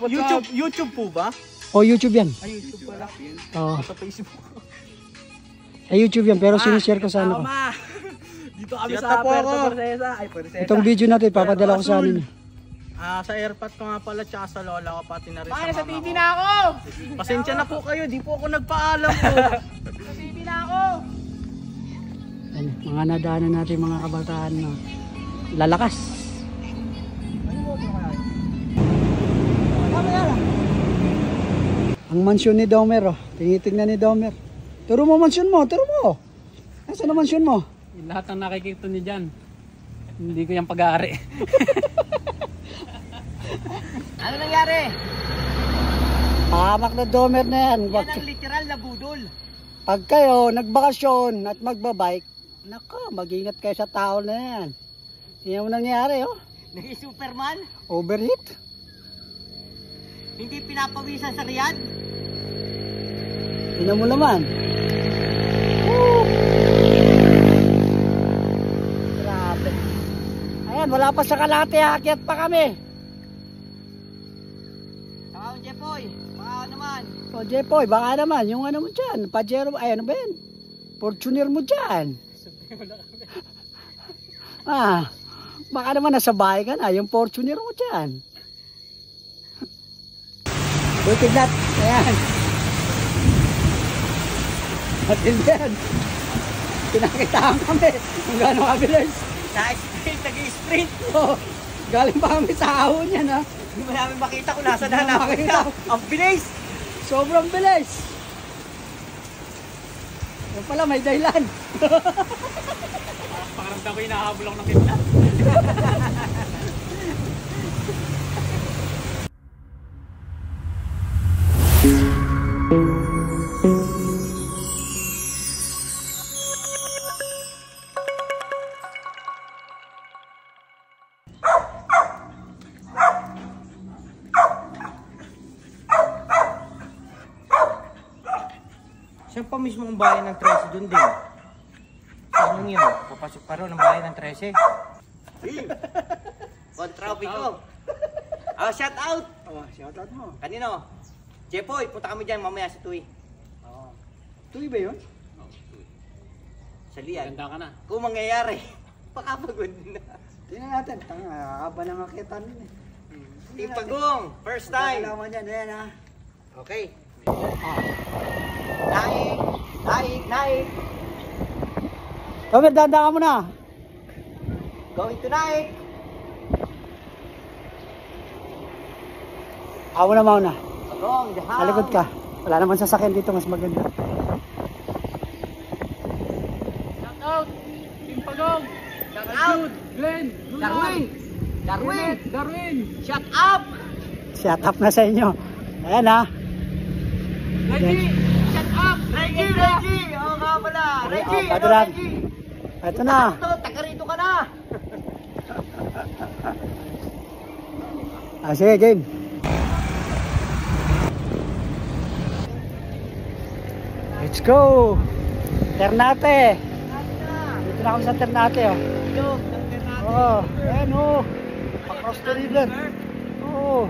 YouTube po ba? O YouTube yan. Ay, YouTube pala. Oo. Sa Facebook. Sa YouTube yan, pero sinishare ko sa ano ko. Dito kami sa Puerto Princesa. Ay, Princesa. Itong video natin, papadala ko sa anin. Sa airpot ko nga pala, tsaka sa lola ko, pati na rin Paano sa sa mama TV ko. na ako? Pasensya na po kayo, di po ako nagpaalam po. Sa TV na ako. Ano, mga nadaanan natin mga kabataan na lalakas. Ang mansyon ni Domer, oh. Tinitingnan ni Domer. Turo mo mansyon mo, turo mo. Nasaan ang mansyon mo? Yung lahat ng nakikita niyo dyan, hindi ko yung pag-aari. Ano nangyari? Pahamak na Domer na yan. Yan ang literal na budol. Pag kayo nagbakasyon at magbabike, nako, mag-ingat kayo sa tao na yan. Yan mo nangyari, oh. Naging Superman? Overheat. Hindi pinapawisan sa Riyadh? Tingnan mo naman. Woo! Grabe. Ayan, wala pa sa Kalate, akyat pa kami. Saka ang Jepoy, baka naman. O Jepoy, baka naman, yung ano mo dyan, Pajero, ay ano ba yan? Fortuner mo dyan. Baka naman nasa bahay ka na, yung Fortuner mo dyan. Butig nat, ayan. Matindihan. Pinakitaan kami kung gano'ng kabilis. Na-sprint, nag-sprint. Oh, galing pa kami sa ahon yan, ha. Hindi mo namin makita kung nasa na namin na. Ang bilis. Sobrang bilis. Yan pala, may dahilan. Pakaramdam ko hinahabol ako ng kita. Saan pa mismo ang bayan ng 13 doon din? Saan yun? Papasok pa rin ang bayan ng 13. Kontrapiko. Shout out! Shout out mo. Kanino? Jepoy, punta kami dyan mamaya sa Tuy. Tuwi ba yun? Sa Lian. Ganda ka na. Kung mangyayari, pakapagod na. Tingnan natin. Haba ng akitan yun, eh. Team Pagong, first time. Kailangan yan, ayan, ha. Okay. Naik, naik, naik. Tomer, danda ka muna. Going to naik. Ako na mauna. Pagong, the Sa likod ka. Wala naman sasakyan dito, mas maganda. Shout out! Team Pagong! Shout out. Glenn! Darwin! Darwin! Darwin! Shut up! Shut up na sa inyo. Ayan, ha. Reggie! Shut up! Reggie! Reggie! Oo nga pala! Reggie! Ito lang. Reggie? Ito na. Ito, taga rito ka na! Sige, game. Let's go. Ternate. Dito na kami sa Ternate, oh. Oh, ayan, oh. Across the river. Oh.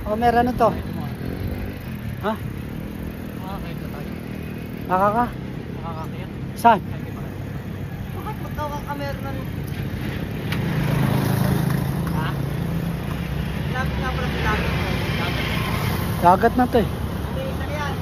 Oh, meron na to. Ha? Nakaka? Nakakakit. Saan? Bakit magkakakamera ng... Ha? Lapit nga pala sa lapit mo. Dagat na to, eh. Hindi, isa na yan.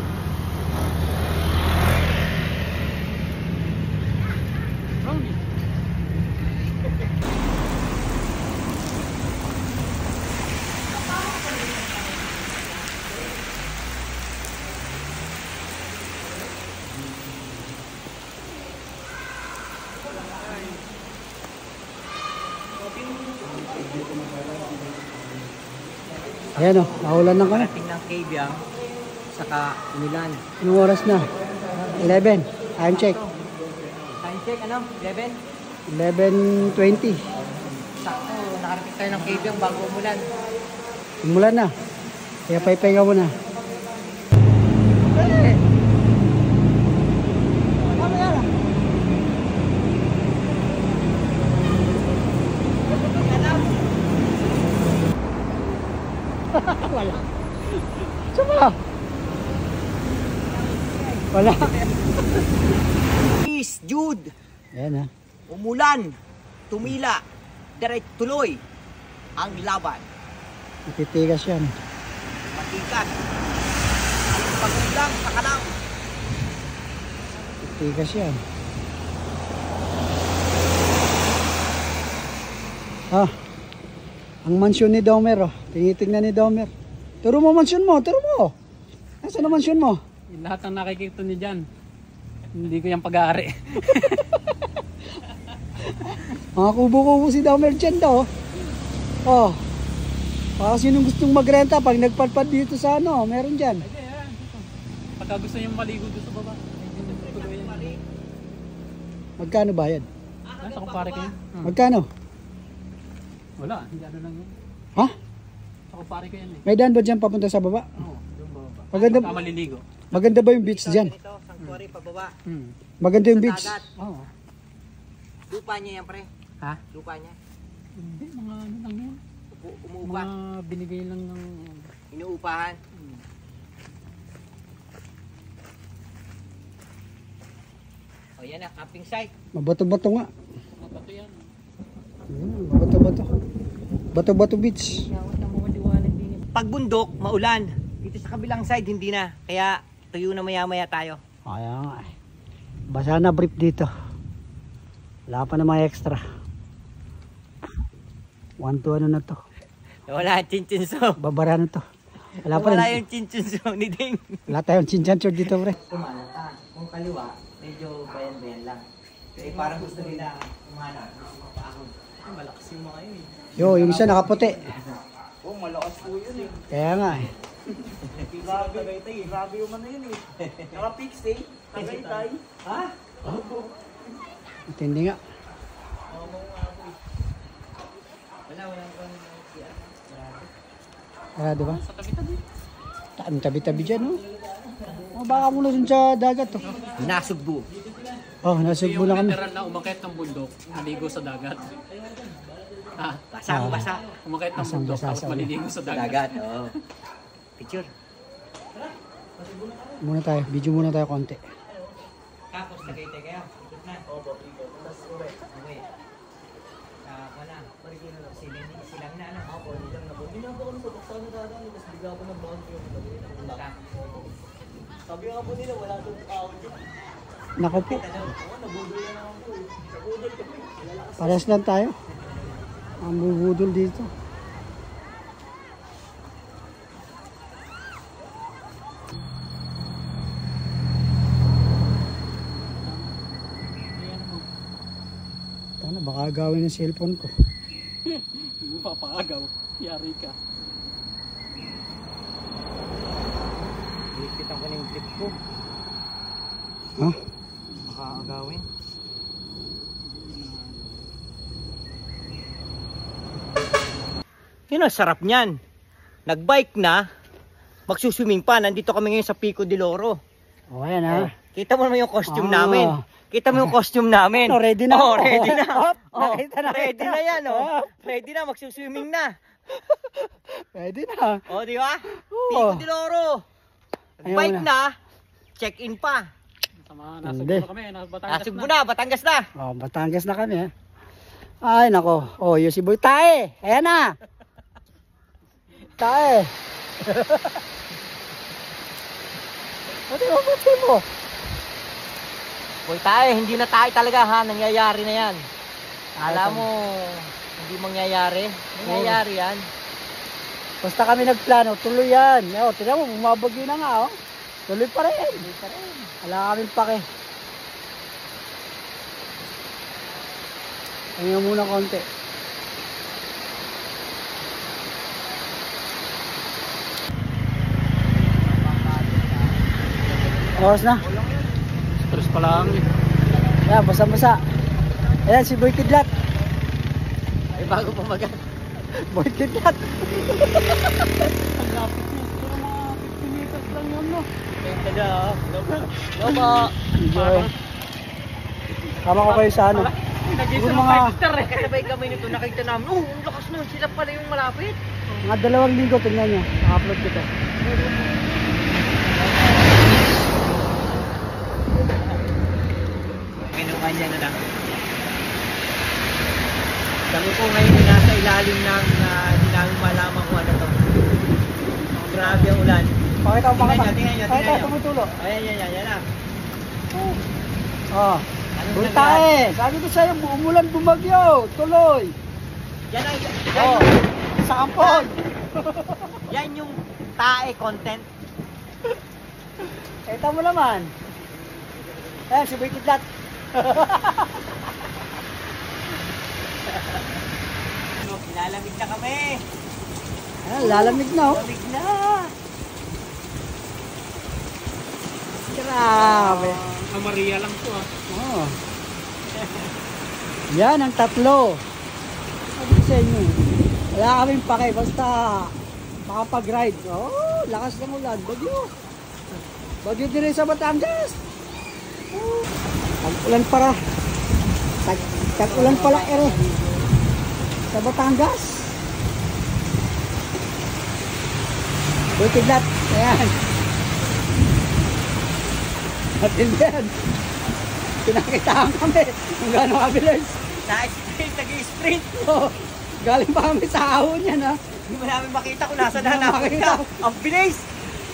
Ayan, oh. Naulan na kami. Parating ng Kabyang, saka Milan. Anong oras na? 11. Time check. Time check, ano? 11? 11:20. Sakto, nakarating tayo ng Kabyang bago umulan. Umulan na. Kaya paipahinga mo na. Wala. Sama. Wala. Miss Jude, Ayan ha. umulan, tumila, direct tuloy ang laban. Ititigas yan. Matikas. Ang pagkulang sa kalaw. Ititigas yan. Ah. Ang mansyon ni Domer oh. Tinitingnan ni Domer. Turo mo mansyon mo. Turo mo. Nasaan ang mansyon mo? Yung lahat ng nakikita niyo dyan, hindi ko yung pag-aari. Mga kubo-kubo si Domer dyan daw. Oh. Baka sinong gustong magrenta pag nagpadpad dito sa ano, meron dyan. Hindi, yan. Pagka gusto niyong maligo doon sa baba, tuloy yan. Magkano bayad? Nasa kumpare kayo? Magkano? Wala, hindi ano lang yun. Ha? Sa kumpare ko yan eh. May daan ba dyan papunta sa baba? Oo, doon baba. Maganda, Saka maliligo. maganda ba yung beach dyan? Ito, sanctuary pababa. Maganda yung beach. Dagat. Oo. Lupa niya yan, pre. Ha? Lupa niya. Hindi, mga ano lang yun. Umuupa. Mga binigay lang ng... Inuupahan. O yan na, camping site. Mabato-bato nga. Mga bato yan. Mabato-bato. Bato-bato beach. Pag bundok, maulan. Dito sa kabilang side, hindi na. Kaya tuyo na maya-maya tayo. Kaya nga eh. Basa na brief dito. Wala pa na mga extra. 1 to ano na to. Wala ang chinchinso. Babara na to. Wala pa Wala rin. yung chinchinso ni Ding. Wala tayong chinchanchor dito pre. Kumalata. Kung kaliwa, medyo bayan-bayan lang. Kaya parang gusto nila kumana. Malakas yung mga yun eh. Yo, yung isa nakaputi. Oh, malakas po yun eh. Kaya nga eh. Grabe yung ano yun eh. Naka-fix eh. Tagaytay. Ha? Intindi nga. Walang Kaya diba? Sa tabi-tabi. Ang tabi-tabi dyan oh. Oh, baka mula dun sa dagat oh. Nasugbo. Oh, nasugbo na kami. Literal na umakit ng bundok, naligo sa dagat. Ah, Basang-basa. umakit ng Basang bundok, basa tapos sa maliligo sa dagat. Dagat, oo. Picture. Muna tayo. Video muna tayo konti. Tapos Tagaytay kayo. Ikot na. Opo, ikot. Tapos uwi. Uwi. Wala. Silang na ano. Opo, silang na po. Hindi na po kami sa baksa na dadaan. Tapos bigla ako nag-bound yung sabi nga po nila, wala itong tao dyan. Naku po. Oo, nabudol na naman po eh. Nabudol kami. Pares lang tayo. Ang bubudol dito. Tana, baka gawin ng cellphone ko. Hindi mo papagaw, yari ka. Ipitan ko na yung clip ko. Ha? Makaagawin. Yun ang sarap niyan. Nagbike na, magsuswimming pa. Nandito kami ngayon sa Pico de Loro. O, ayan ha. Kita mo naman yung costume Ah. namin. Kita mo yung costume namin. No, ready na Oh, ako. ready na. Hop, Oh, nakita na ready kita. na yan, oh. Ah. Ready na, magsuswimming na. Pwede na. Oh, di ba? Oo. Pico de Loro. Ayaw Bike na. na, check-in pa. Sama, nasa Hindi. Bulacan kami, nasa Batangas Nasugbo na, Batangas na. Oh, Batangas na kami ha. Ay, nako. Oh, yung si Boy Tae. Ayan na. Tae. Pati mo. Boy tayo, hindi na tayo talaga ha, nangyayari na yan. Alam mo, hindi mangyayari. Nangyayari yan. Basta kami nagplano, tuloy yan. Oh, tignan mo, bumabagyo na nga oh. Tuloy pa rin. Wala kaming pake. Tingnan muna konti. Oras na. Stress pa lang. Ayan, basa-basa. Ayan, si Boy Kidlat. Ay, bago pa magat. Boy Kidlat. Ang lapit niya, siguro mga 50 meters lang yun, no? Ganda na, oh. Lobo. Enjoy. Tama ko kayo sa ano. Nag-isa Siguro ng mga- fighter eh. Kasabay kami nito, nakita namin, ang lakas nun, sila pala yung malapit. Mga 2 linggo, tingnan nyo. Na-upload ko to. Kinuha niya na lang. Kami po ngayon ay nasa ilalim ng hindi namin malaman kung ano to. Grabe ang ulan. Pakita mo, pakita. Tingnan nyo. Pakita, tumutulo. Ayan na. Oh. Anong Punta nangyari? eh. Sabi ko sa'yo, umulan bumagyo. Tuloy. Yan ang, Oh. Sa ampon. yan yung tae content. Kita mo naman. Ayan, si Boy Kidlat. Lalamig na kami. Ayan, lalamig na oh. Lalamig na. Grabe. Maria lang to ah. Oh. Yan ang 3. Sabi ko sa inyo. Wala kaming pake, basta makapag-ride. Oh, lakas ng ulan. Bagyo. Bagyo din rin sa Batangas. Oh. Tag-ulan para. Tag-ulan pala sa Batangas. Boy Kidlat. Ayan. Matindihan. Pinakitaan kami kung gano'ng kabilis. Nag-sprint. Oh, galing pa kami sa ahon yan ha. Hindi mo namin makita kung nasa na Makita. Ang bilis.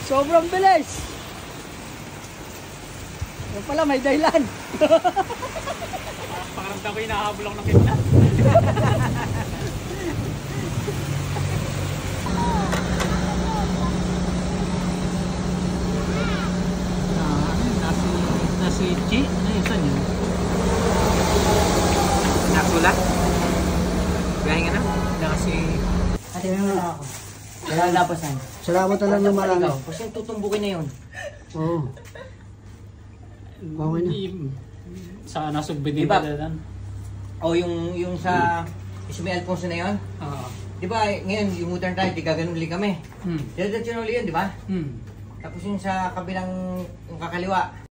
Sobrang bilis. Yan pala, may dahilan. Pakaramdam ko hinahabol ako ng kita. Nasi Chi? Ay, saan yun? Naksulat? Gaya nga na? Nasi... Ate, may wala ako. Wala lapasan. Salamat na lang ng marami. Kasi yung tutumbukin na yun. Oo. Okay na. Sa nasugbi din Diba? pala dan. O yung sa Ismael Alfonso na yun. Oo. Di ba ngayon yung U-turn tayo, di gaganon uli kami. Diretso na uli yun, di ba? Tapos yung sa kabilang, yung kakaliwa,